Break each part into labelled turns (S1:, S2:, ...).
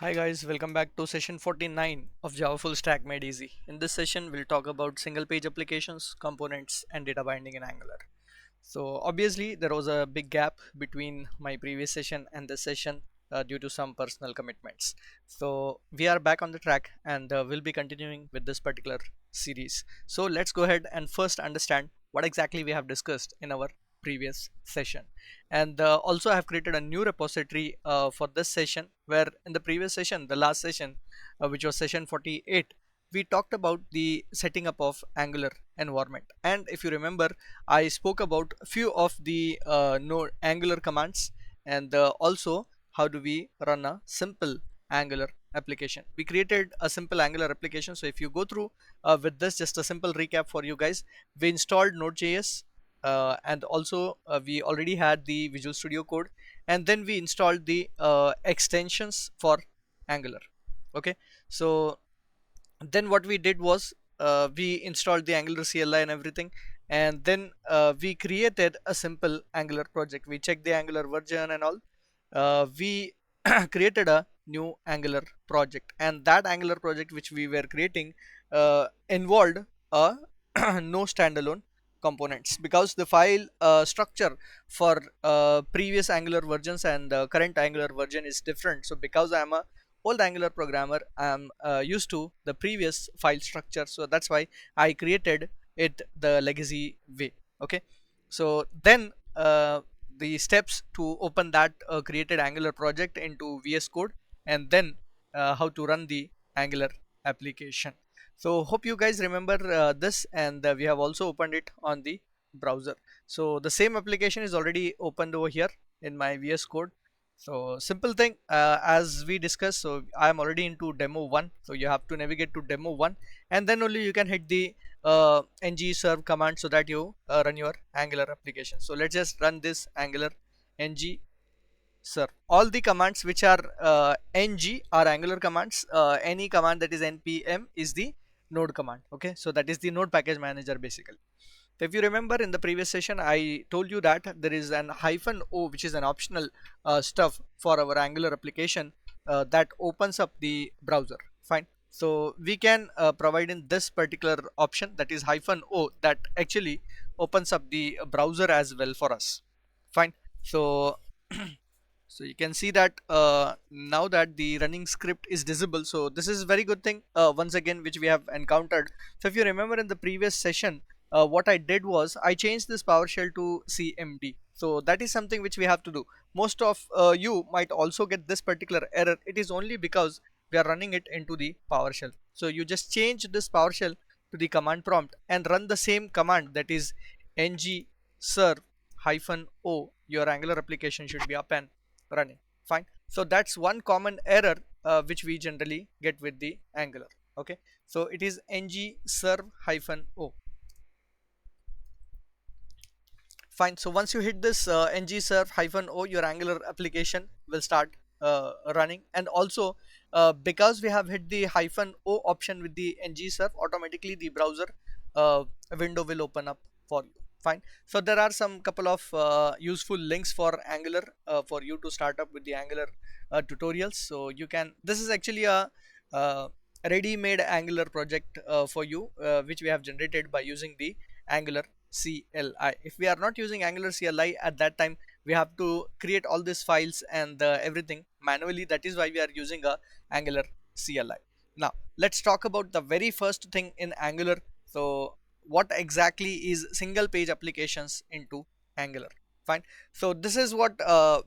S1: Hi guys, welcome back to session 49 of Java Full Stack Made Easy. In this session, we'll talk about single page applications, components, and data binding in Angular. So obviously there was a big gap between my previous session and this session due to some personal commitments. So we are back on the track and we'll be continuing with this particular series. So let's go ahead and first understand what exactly we have discussed in our previous session. And also I have created a new repository for this session, where in the previous session, the last session, which was session 48, we talked about the setting up of Angular environment. And if you remember, I spoke about a few of the node Angular commands, and also how do we run a simple Angular application. We created a simple Angular application. So if you go through with this, just a simple recap for you guys, we installed Node.js, and also we already had the Visual Studio Code, and then we installed the extensions for Angular. Okay, so then what we did was we installed the Angular CLI and everything, and then we created a simple Angular project. We checked the Angular version and all. We created a new Angular project, and that Angular project which we were creating involved a no standalone components, because the file structure for previous Angular versions and current Angular version is different. So because I am a old Angular programmer, I'm used to the previous file structure, so that's why I created it the legacy way. Okay, so then the steps to open that created Angular project into VS Code, and then how to run the Angular application. So hope you guys remember this, and we have also opened it on the browser. So the same application is already opened over here in my VS Code. So simple thing, as we discussed, so I am already into demo 1, so you have to navigate to demo 1, and then only you can hit the ng serve command so that you run your Angular application. So let's just run this Angular ng serve. All the commands which are ng are Angular commands. Any command that is npm is the node command. Okay, so that is the node package manager basically. So if you remember, in the previous session I told you that there is an hyphen o, which is an optional stuff for our Angular application that opens up the browser. Fine, so we can provide in this particular option, that is hyphen o, that actually opens up the browser as well for us. Fine, so so you can see that now that the running script is visible, so this is very good thing once again which we have encountered. So if you remember in the previous session, what I did was I changed this PowerShell to CMD. So that is something which we have to do. Most of you might also get this particular error. It is only because we are running it into the PowerShell. So you just change this PowerShell to the command prompt and run the same command, that is ng serve hyphen o. Your Angular application should be up and running. Fine, so that's one common error which we generally get with the Angular. Okay, so it is ng serve hyphen o. Fine, so once you hit this ng serve hyphen o, your Angular application will start running. And also because we have hit the hyphen o option with the ng serve, automatically the browser window will open up for you. Fine, so there are some couple of useful links for Angular for you to start up with the Angular tutorials. So you can, this is actually a uh, ready-made Angular project for you, which we have generated by using the Angular CLI. If we are not using Angular CLI, at that time we have to create all these files and everything manually. That is why we are using a Angular CLI. Now let's talk about the very first thing in Angular. So what exactly is single page applications into Angular? Fine, so this is what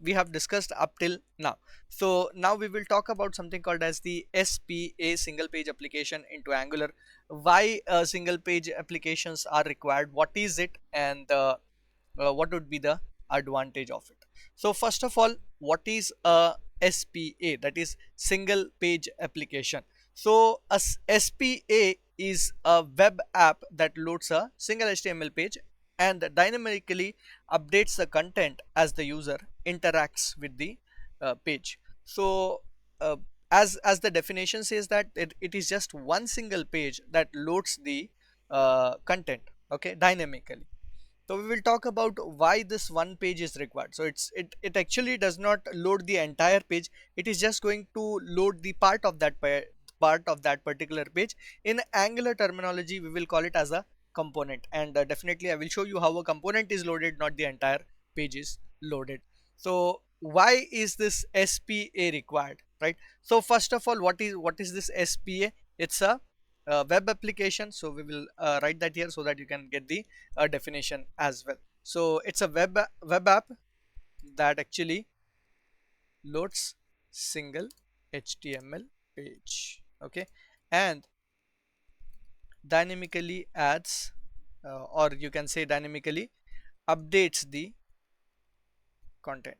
S1: we have discussed up till now. So now we will talk about something called as the SPA, single page application into Angular. Why single page applications are required, what is it, and what would be the advantage of it. So first of all, what is a SPA, that is single page application? So a SPA is a web app that loads a single HTML page and dynamically updates the content as the user interacts with the page. So uh, as the definition says, that it is just one single page that loads the content, okay, dynamically. So we will talk about why this one page is required. So it actually does not load the entire page. It is just going to load the part of that particular page. In Angular terminology, we will call it as a component, and definitely I will show you how a component is loaded, not the entire page is loaded. So why is this SPA required, right? So first of all, what is this SPA? It's a web application. So we will write that here so that you can get the definition as well. So it's a web app that actually loads single HTML page, okay, and dynamically adds, or you can say dynamically updates the content.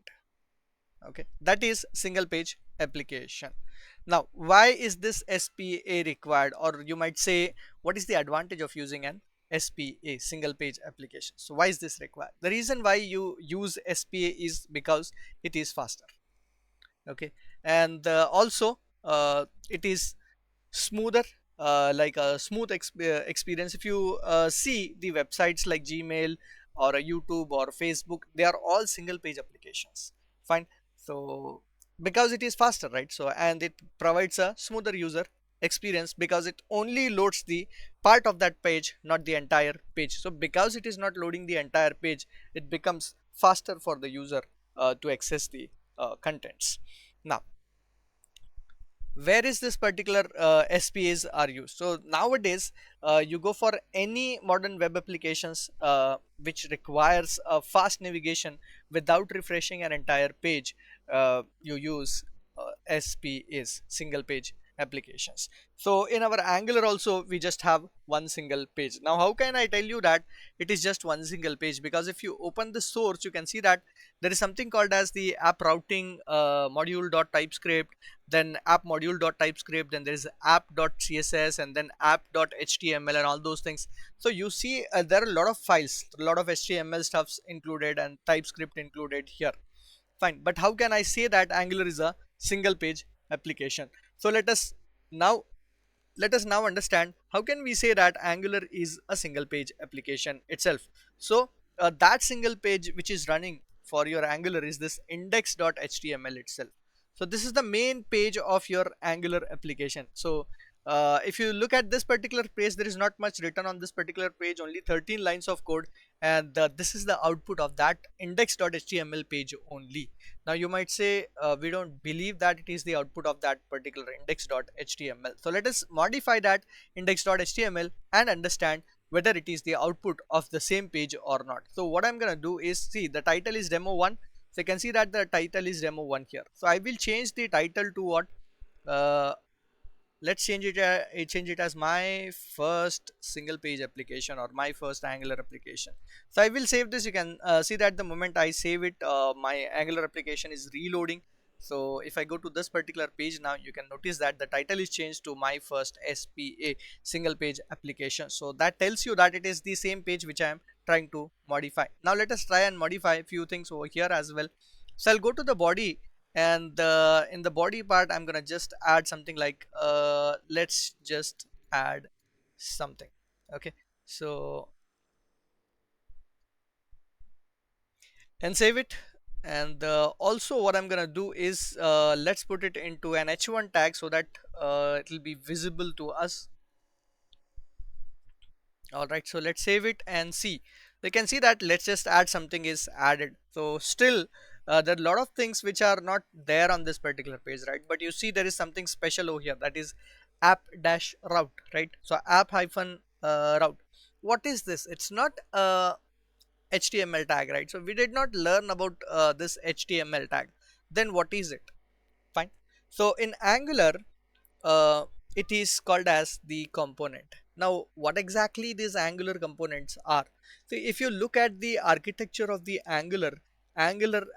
S1: Okay, that is single page application. Now why is this SPA required, or you might say what is the advantage of using an SPA, single page application? So why is this required? The reason why you use SPA is because it is faster, okay, and also it is smoother, like a smooth experience. If you see the websites like Gmail or a YouTube or Facebook, they are all single page applications, fine. So because it is faster, right? So and it provides a smoother user experience because it only loads the part of that page, not the entire page. So because it is not loading the entire page, it becomes faster for the user to access the contents. Now where is this particular SPAs are used? So nowadays you go for any modern web applications which requires a fast navigation without refreshing an entire page, you use SPAs, single page applications. So in our Angular also we just have one single page. Now how can I tell you that it is just one single page? Because if you open the source, you can see that there is something called as the app routing module.typescript, then app module.typescript, then there is app.css, and then app.html and all those things. So you see there are a lot of files, a lot of HTML stuffs included and TypeScript included here, fine. But how can I say that Angular is a single page application? So now let us now understand how can we say that Angular is a single page application itself. So that single page which is running for your Angular is this index.html itself. So this is the main page of your Angular application. So if you look at this particular page, there is not much written on this particular page, only 13 lines of code, and this is the output of that index.html page only. Now you might say we don't believe that it is the output of that particular index.html. So let us modify that index.html and understand whether it is the output of the same page or not. So what I'm gonna do is, see, the title is demo 1. So you can see that the title is demo 1 here. So I will change the title to what? Uh, let's change it as my first single page application or my first Angular application. So I will save this. You can see that the moment I save it, my Angular application is reloading. So if I go to this particular page now, you can notice that the title is changed to my first SPA, single page application. So that tells you that it is the same page which I am trying to modify. Now let us try and modify a few things over here as well. So I'll go to the body, and in the body part I'm gonna just add something like let's just add something, okay. So and save it. And also what I'm gonna do is let's put it into an h1 tag so that it will be visible to us. All right, so let's save it and see. You can see that let's just add something is added. So still there are a lot of things which are not there on this particular page, right? But you see there is something special over here, that is app dash route, right? So app hyphen route. What is this? It's not a HTML tag, right? So we did not learn about this HTML tag. Then what is it? Fine. So in Angular uh, it is called as the component. Now what exactly these Angular components are? So if you look at the architecture of the Angular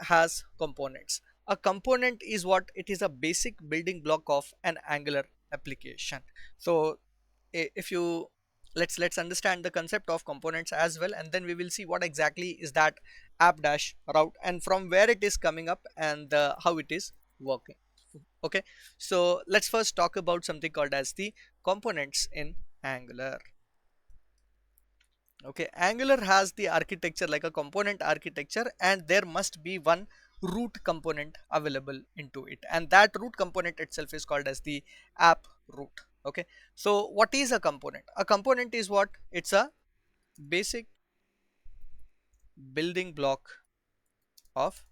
S1: has components. A component is what? It is a basic building block of an Angular application. So if you let's understand the concept of components as well, and then we will see what exactly is that app dash route and from where it is coming up and how it is working. Okay, so let's first talk about something called as the components in Angular. Okay, Angular has the architecture like a component architecture, and there must be one root component available into it, and that root component itself is called as the app root. Okay, so what is a component? A component is what? It's a basic building block of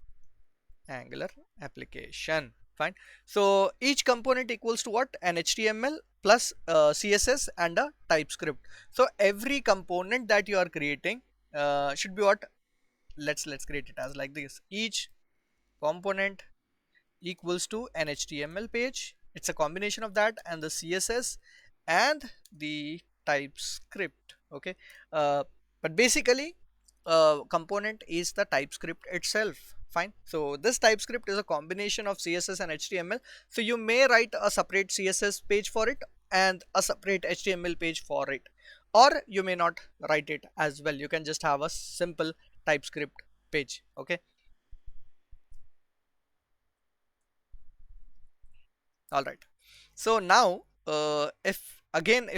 S1: Angular application. Fine. So each component equals to what? An HTML plus CSS and a TypeScript. So every component that you are creating should be what? Let's create it as like this. Each component equals to an HTML page. It's a combination of that and the CSS and the TypeScript. Okay, uh, but basically component is the TypeScript itself. Fine. So this TypeScript is a combination of CSS and HTML. So you may write a separate CSS page for it and a separate HTML page for it, or you may not write it as well. You can just have a simple TypeScript page. Okay. All right. So now, if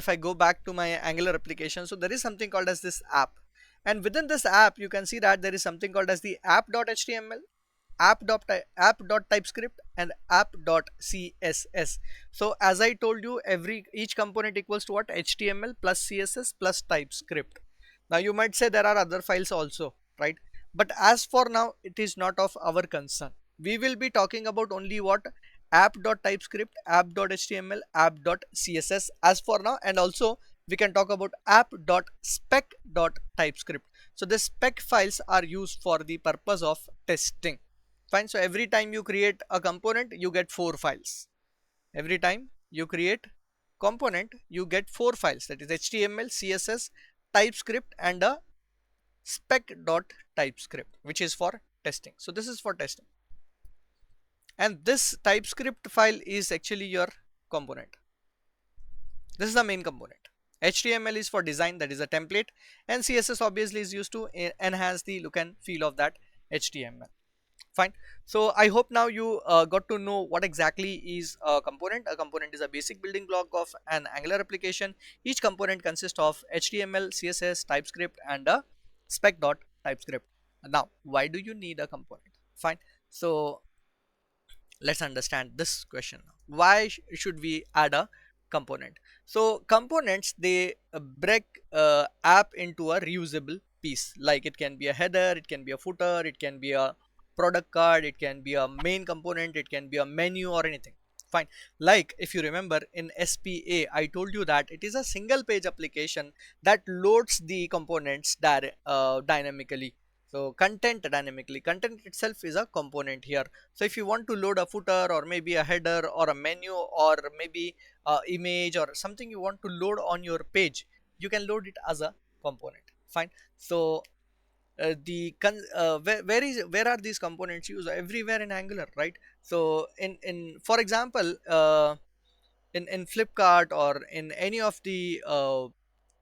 S1: I go back to my Angular application, so there is something called as this app, and within this app, you can see that there is something called as the app.html, app.typescript, and app.css. So as I told you, each component equals to what? HTML plus CSS plus TypeScript. Now you might say there are other files also, right? But as for now, it is not of our concern. We will be talking about only what? App.typescript, app.html, app.css as for now, and also we can talk about app.spec.typescript. So the spec files are used for the purpose of testing. Fine. So every time you create a component, you get 4 files. Every time you create component, you get 4 files, that is HTML, CSS, TypeScript, and a spec.typescript, which is for testing. So this is for testing, and this TypeScript file is actually your component. This is the main component. HTML is for design, that is a template, and CSS obviously is used to enhance the look and feel of that HTML. Fine. So I hope now you got to know what exactly is a component. A component is a basic building block of an Angular application. Each component consists of HTML, CSS, TypeScript, and a spec.typescript. Now, why do you need a component? Fine. So let's understand this question. Why should we add a component? So components, they break app into a reusable piece. Like it can be a header, it can be a footer, it can be a product card, it can be a main component, it can be a menu or anything. Fine. Like if you remember in SPA, I told you that it is a single page application that loads the components dynamically. So content dynamically, content itself is a component here. So if you want to load a footer or maybe a header or a menu or maybe a image or something you want to load on your page, you can load it as a component. Fine. So where are these components used? Everywhere in Angular, right? So in for example, in Flipkart or in any of the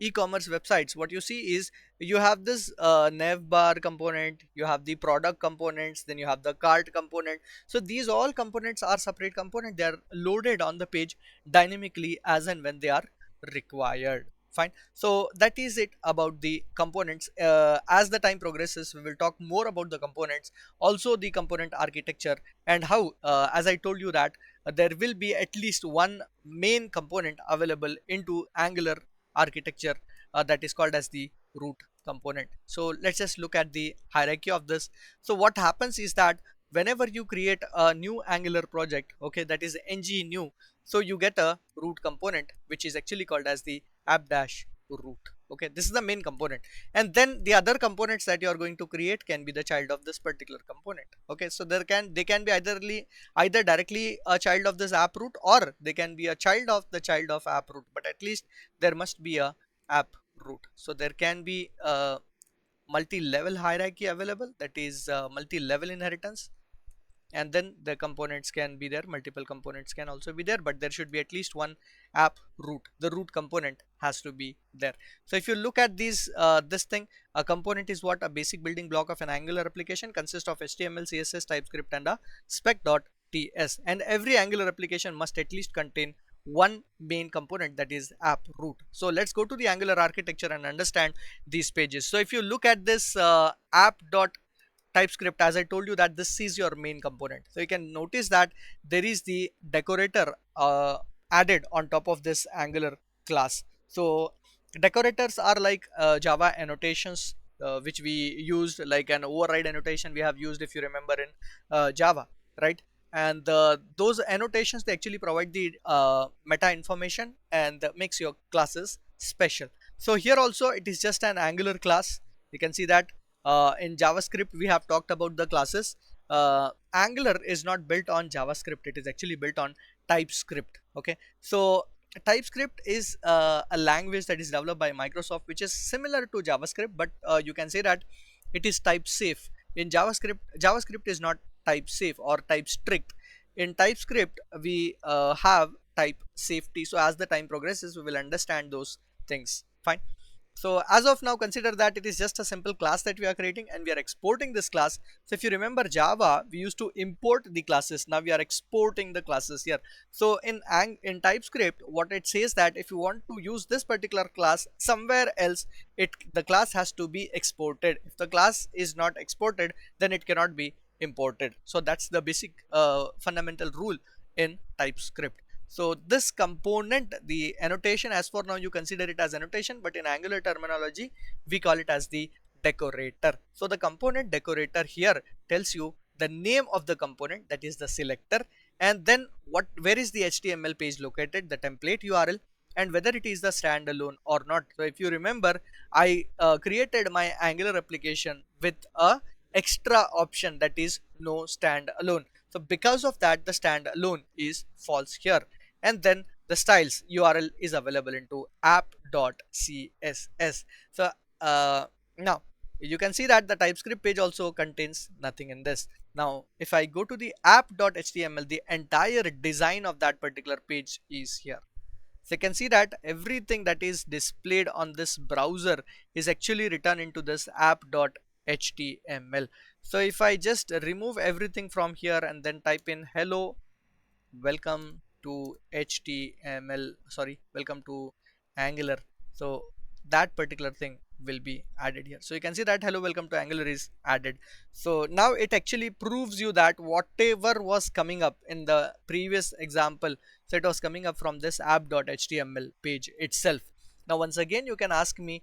S1: e-commerce websites, what you see is you have this nav bar component, you have the product components, then you have the cart component. So these all components are separate component. They are loaded on the page dynamically as and when they are required. Fine. So that is it about the components. As the time progresses, we will talk more about the components, also the component architecture, and how as I told you that there will be at least one main component available into Angular architecture, that is called as the root component. So let's just look at the hierarchy of this. So what happens is that whenever you create a new Angular project, okay, that is ng new, so you get a root component which is actually called as the app dash root. Okay, this is the main component, and then the other components that you are going to create can be the child of this particular component. Okay, so they can be either directly a child of this app root, or they can be a child of app root, but at least there must be a app root. So there can be a multi-level hierarchy available, that is multi-level inheritance, and then the components can be there, multiple components can also be there, but there should be at least one app root. The root component has to be there. So if you look at this thing, a component is what? A basic building block of an Angular application, consists of HTML, CSS, TypeScript, and a spec.ts, and every Angular application must at least contain one main component, that is app root. So let's go to the Angular architecture and understand these pages. So if you look at this app dot TypeScript, as I told you that this is your main component. So you can notice that there is the decorator added on top of this Angular class. So decorators are like Java annotations which we used, like an override annotation we have used, if you remember, in Java, right? And those annotations, they actually provide the meta information and makes your classes special. So here also it is just an Angular class. You can see that in JavaScript we have talked about the classes. Angular is not built on JavaScript, it is actually built on TypeScript. Okay, so TypeScript is a language that is developed by Microsoft, which is similar to JavaScript, but you can say that it is type safe. In JavaScript is not type safe or type strict. In TypeScript we have type safety. So as the time progresses we will understand those things. Fine. So as of now, consider that it is just a simple class that we are creating and we are exporting this class. So if you remember Java, we used to import the classes. Now we are exporting the classes here. So in TypeScript, what it says that if you want to use this particular class somewhere else, the class has to be exported. If the class is not exported, then it cannot be imported. So that's the basic fundamental rule in TypeScript. So this component, the annotation, as for now you consider it as annotation, but in Angular terminology we call it as the decorator. So the component decorator here tells you the name of the component, that is the selector, and then where is the HTML page located, the template URL, and whether it is the standalone or not. So if you remember, I created my Angular application with a extra option, that is no standalone. So because of that, the standalone is false here. And then the styles URL is available into app.css. So now you can see that the TypeScript page also contains nothing in this. Now if I go to the app.html, the entire design of that particular page is here. So you can see that everything that is displayed on this browser is actually written into this app.html. So if I just remove everything from here and then type in hello, welcome to HTML, sorry, welcome to Angular, so that particular thing will be added here. So you can see that hello, welcome to Angular is added. So now it actually proves you that whatever was coming up in the previous example, so it was coming up from this app.html page itself. Now once again you can ask me,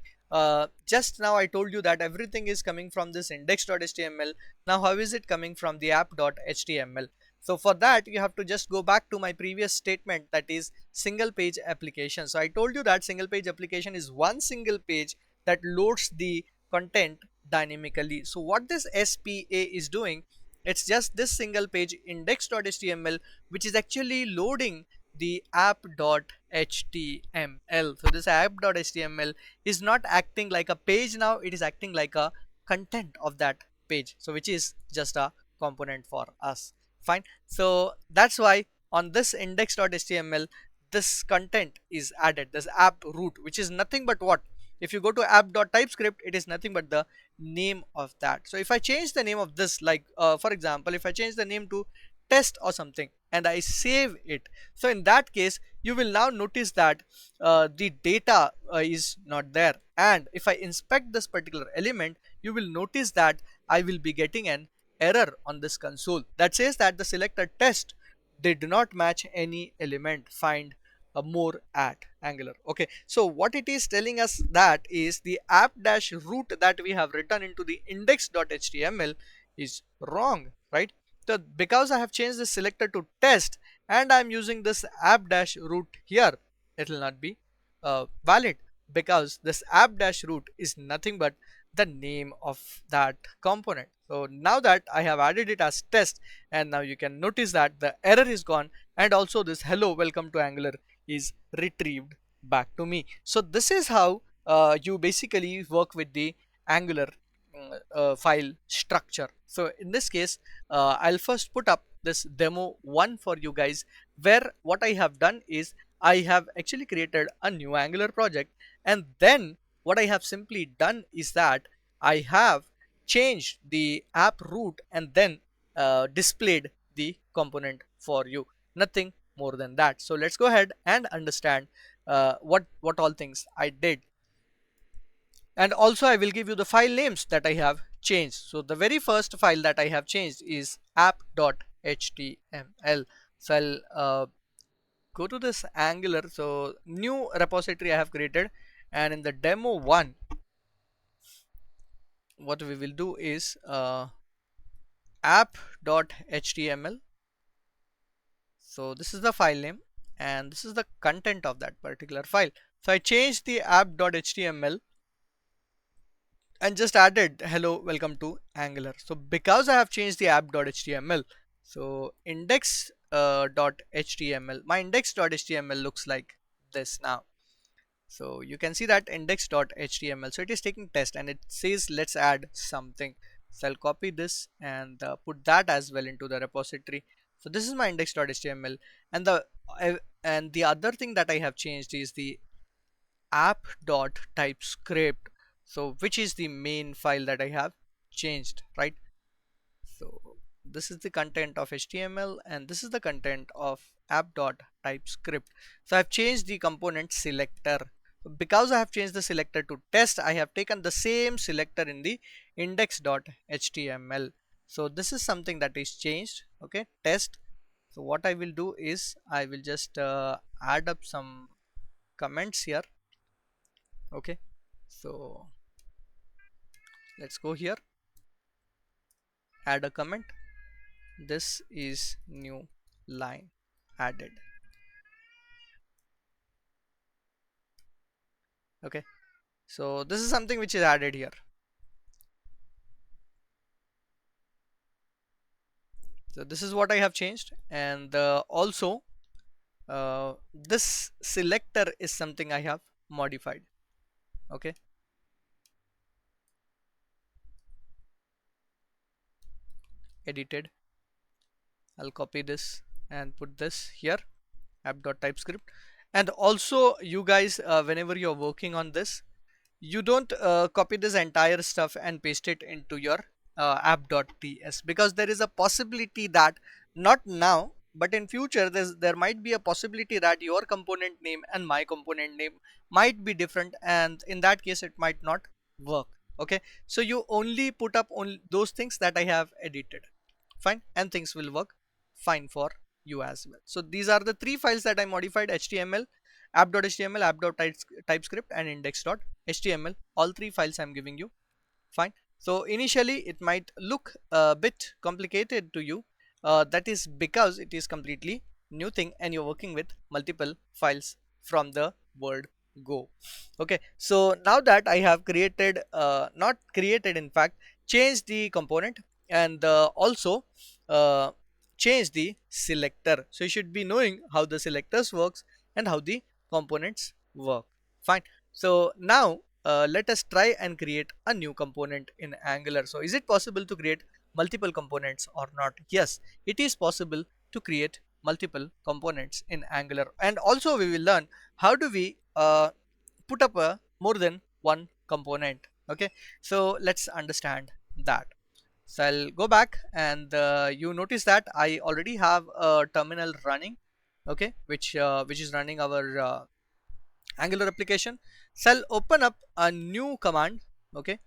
S1: just now I told you that everything is coming from this index.html. Now how is it coming from the app.html? So for that you have to just go back to my previous statement, that is single page application. So I told you that single page application is one single page that loads the content dynamically. So what this SPA is doing, it's just this single page index.html which is actually loading the app.html. So this app.html is not acting like a page, now it is acting like a content of that page, so which is just a component for us. Fine. So that's why on this index.html this content is added, this app root, which is nothing but what, if you go to app.typescript, it is nothing but the name of that. So if I change the name of this, like for example, if I change the name to test or something and I save it, so in that case you will now notice that the data is not there, and if I inspect this particular element, you will notice that I will be getting an error on this console that says that the selected test did not match any element, find a more at Angular. Okay, so what it is telling us that is the app dash root that we have written into the index.html is wrong, right? So because I have changed this selector to test and I'm using this app dash root here, it will not be valid, because this app dash root is nothing but the name of that component. So now that I have added it as test, and now you can notice that the error is gone, and also this hello welcome to Angular is retrieved back to me. So this is how you basically work with the Angular file structure. So in this case, I'll first put up this demo one for you guys, where what I have done is I have actually created a new Angular project, and then what I have simply done is that I have changed the app root and then displayed the component for you. Nothing more than that. So let's go ahead and understand what all things I did. And also I will give you the file names that I have changed. So the very first file that I have changed is app.html. So I'll go to this Angular. So new repository I have created, and in the demo one, what we will do is app.html. So this is the file name, and this is the content of that particular file. So I changed the app.html and just added hello welcome to Angular. So because I have changed the app.html, so index.html, my index.html looks like this now. So you can see that index.html, so it is taking test and it says let's add something. So I'll copy this and put that as well into the repository. So this is my index.html, and the other thing that I have changed is the app.typescript, so which is the main file that I have changed, right? So this is the content of HTML and this is the content of app.typescript. So I've changed the component selector. Because I have changed the selector to test, I have taken the same selector in the index.html. So this is something that is changed, okay, test. So what I will do is I will just add up some comments here, okay. So let's go here, add a comment. This is new line added, okay. So this is something which is added here. So this is what I have changed, and also this selector is something I have modified, okay. Edited, I'll copy this and put this here, app.typescript. And also you guys, whenever you're working on this, you don't copy this entire stuff and paste it into your app.ts, because there is a possibility that, not now but in future, there might be a possibility that your component name and my component name might be different, and in that case it might not work, okay. So you only put up only those things that I have edited, fine, and things will work fine for you as well. So these are the three files that I modified: html, app.html, app.typescript, and index.html. All three files I'm giving you, fine. So initially it might look a bit complicated to you, that is because it is completely new thing and you're working with multiple files from the word go, okay. So now that I have created, not created, in fact changed the component, and also uh, change the selector, so you should be knowing how the selectors works and how the components work, fine. So now let us try and create a new component in Angular. So is it possible to create multiple components or not? Yes, it is possible to create multiple components in Angular, and also we will learn how do we put up a more than one component, okay. So let's understand that. So I'll go back, and you notice that I already have a terminal running, okay, which is running our Angular application. So I'll open up a new command, okay.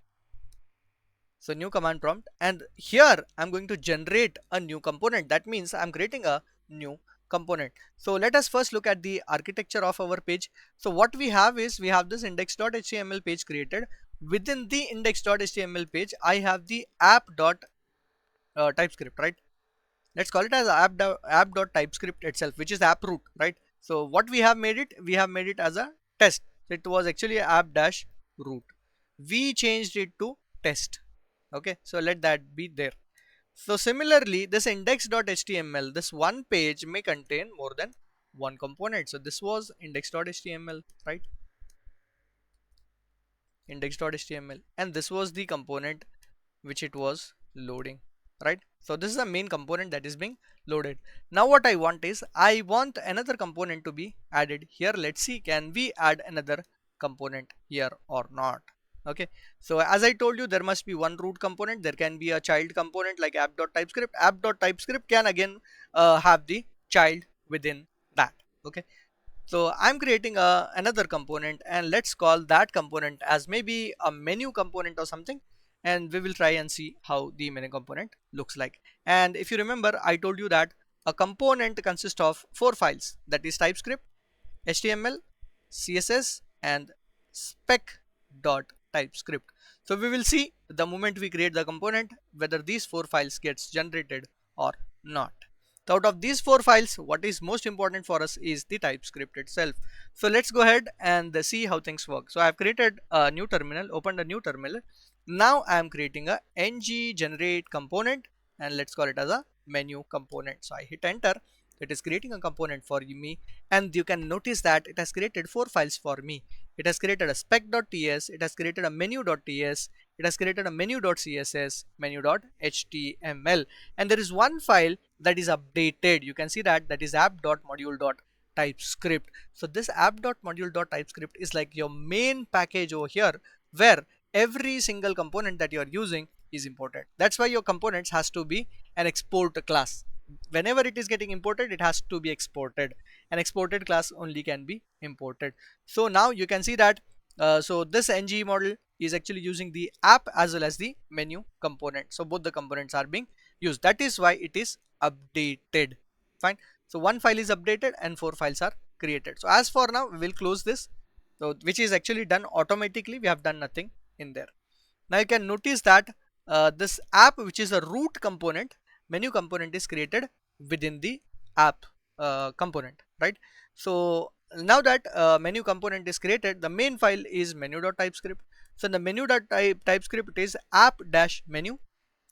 S1: So new command prompt, and here I'm going to generate a new component. That means I'm creating a new component. So let us first look at the architecture of our page. So what we have is we have this index.html page created. Within the index.html page, I have the app.typescript, right? Let's call it as app.typescript itself, which is app root, right? So what we have made it, we have made it as a test. So it was actually app dash root. We changed it to test, okay. So let that be there. So similarly, this index.html, this one page may contain more than one component. So this was index.html, right? Index.html, and this was the component which it was loading, right? So this is the main component that is being loaded. Now what I want is I want another component to be added here. Let's see, can we add another component here or not, okay. So as I told you, there must be one root component. There can be a child component like app.typescript. App.typescript can again have the child within Okay, so I'm creating another component, and let's call that component as maybe a menu component or something, and we will try and see how the menu component looks like. And if you remember, I told you that a component consists of four files, that is TypeScript, HTML, CSS, and spec.typescript. So we will see the moment we create the component whether these four files gets generated or not. So out of these four files, what is most important for us is the TypeScript itself. So let's go ahead and see how things work. So I have created a new terminal, opened a new terminal. Now I am creating a ng generate component, and let's call it as a menu component. So I hit enter. It is creating a component for me, and you can notice that it has created four files for me. It has created a spec.ts, it has created a menu.ts, it has created a menu.css, menu.html, and there is one file that is updated. You can see that, that is app.module.typescript. So this app.module.typescript is like your main package over here, where every single component that you are using is imported. That's why your components has to be an export class. Whenever it is getting imported, it has to be exported. An exported class only can be imported. So now you can see that so this ng model is actually using the app as well as the menu component. So both the components are being used. That is why it is updated. Fine. So one file is updated and four files are created. So as for now, we will close this. So which is actually done automatically. We have done nothing in there. Now you can notice that this app, which is a root component, menu component, is created within the app component, right? So now that menu component is created, the main file is menu.typescript. So the menu.typescript is app-menu,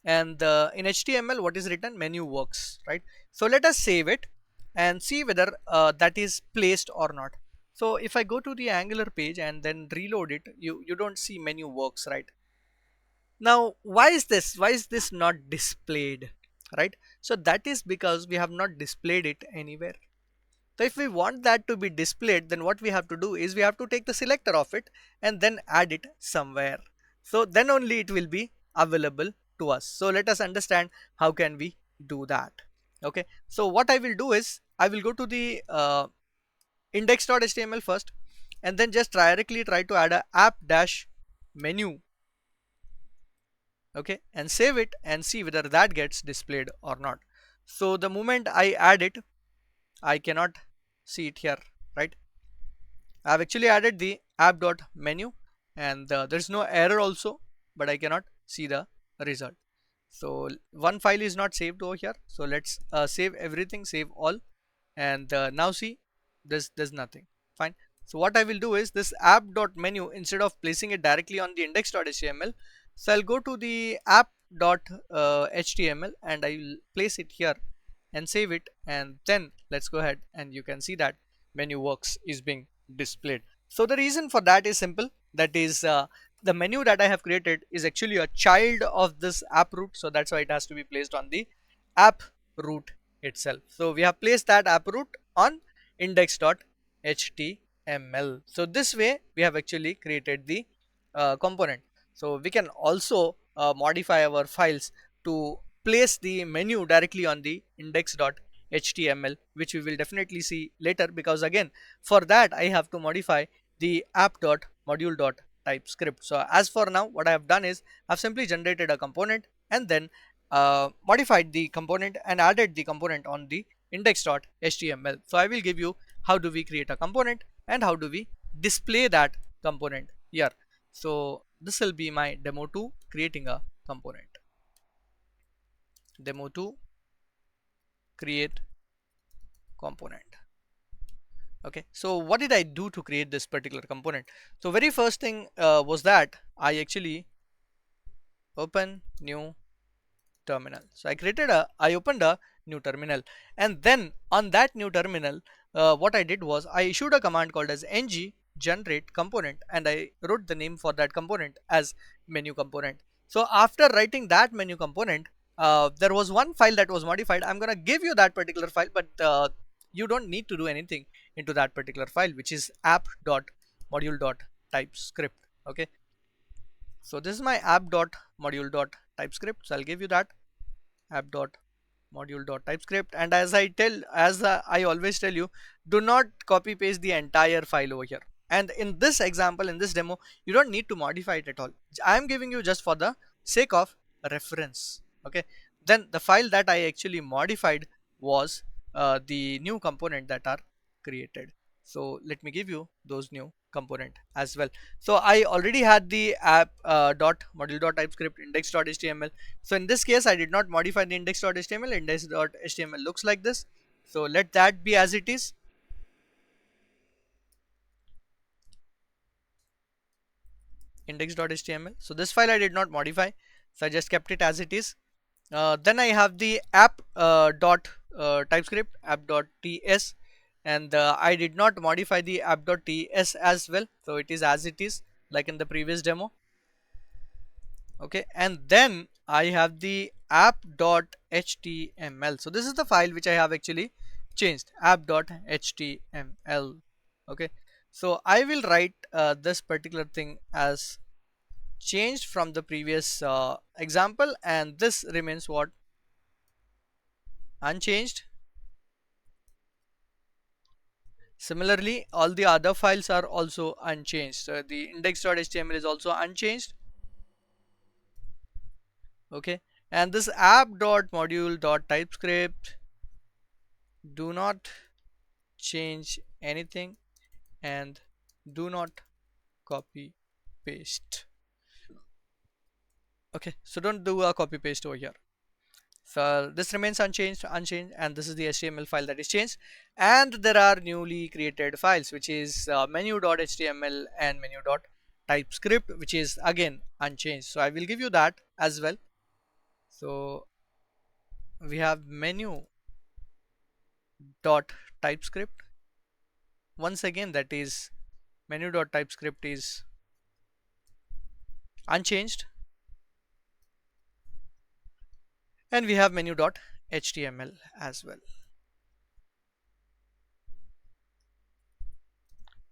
S1: and in HTML what is written, menu works, right? So let us save it and see whether that is placed or not. So if I go to the Angular page and then reload it, you don't see menu works, right? Now, why is this? Why is this not displayed? Right? So that is because we have not displayed it anywhere. So if we want that to be displayed, then what we have to do is we have to take the selector of it and then add it somewhere. So then only it will be available to us. So let us understand how can we do that. Okay. So what I will do is I will go to the index.html first, and then just directly try to add a app-menu, okay, and save it and see whether that gets displayed or not. So the moment I add it, I cannot see it here, right? I have actually added the app.menu, and there's no error also, but I cannot see the result. So one file is not saved over here. So let's save everything, save all, and now see, there's nothing. Fine. So what I will do is this app.menu, instead of placing it directly on the index.html, so I'll go to the app.html and I will place it here and save it, and then let's go ahead and you can see that menu works is being displayed. So the reason for that is simple, that is the menu that I have created is actually a child of this app root, so that's why it has to be placed on the app root itself. So we have placed that app root on index.html. So this way we have actually created the component. So we can also modify our files to place the menu directly on the index.html, which we will definitely see later, because again for that I have to modify the app.module.typescript. So as for now, what I have done is I've simply generated a component and then modified the component and added the component on the index.html. So I will give you how do we create a component and how do we display that component here. So this will be my demo 2, creating a component. Demo 2, create component. Okay, so what did I do to create this particular component? So very first thing was that I actually open new terminal. So I opened a new terminal, and then on that new terminal, what I did was I issued a command called as ng generate component, and I wrote the name for that component as menu component. So after writing that menu component, there was one file that was modified. I'm gonna give you that particular file, but you don't need to do anything into that particular file, which is app.module.typescript. Okay, so this is my app.module.typescript. So I'll give you that app.module.typescript. module.typescript. And as I always tell you, do not copy paste the entire file over here. And in this example, in this demo, you don't need to modify it at all. I am giving you just for the sake of reference. Okay, then the file that I actually modified was the new component that are created. So let me give you those new component as well. So I already had the app dot module dot typescript index.html. So in this case, I did not modify the index.html. Index.html looks like this. So let that be as it is. Index.html. So this file I did not modify. So I just kept it as it is. Then I have the app dot typescript app.ts, and I did not modify the app.ts as well. So it is as it is, like in the previous demo. Okay, and then I have the app.html. So this is the file which I have actually changed, app.html. Okay, so I will write this particular thing as changed from the previous example, and this remains what, unchanged. Similarly, all the other files are also unchanged. So the index.html is also unchanged. Okay, and this app.module.typescript, do not change anything and do not copy paste. Okay, so don't do a copy paste over here. So this remains unchanged, and this is the HTML file that is changed. And there are newly created files, which is menu.html and menu.typescript, which is again unchanged. So I will give you that as well. So we have menu.typescript. Once again, that is menu.typescript is unchanged, and we have menu.html as well,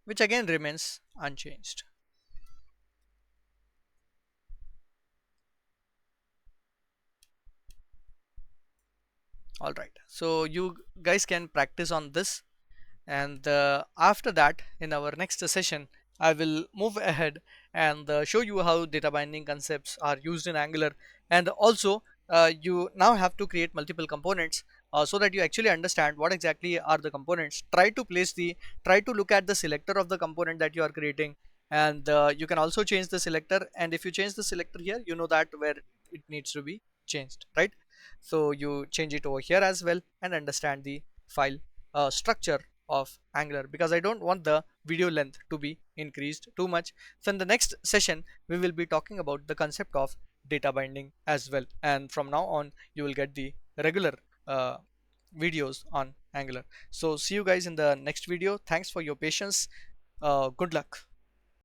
S1: which again remains unchanged. All right, so you guys can practice on this, and after that, in our next session, I will move ahead and show you how data binding concepts are used in Angular. And also you now have to create multiple components so that you actually understand what exactly are the components. Try to look at the selector of the component that you are creating, and you can also change the selector, and if you change the selector here, you know that where it needs to be changed, right? So you change it over here as well, and understand the file structure of Angular, because I don't want the video length to be increased too much. So in the next session, we will be talking about the concept of data binding as well, and from now on you will get the regular uh, videos on Angular. So see you guys in the next video. Thanks for your patience. Good luck.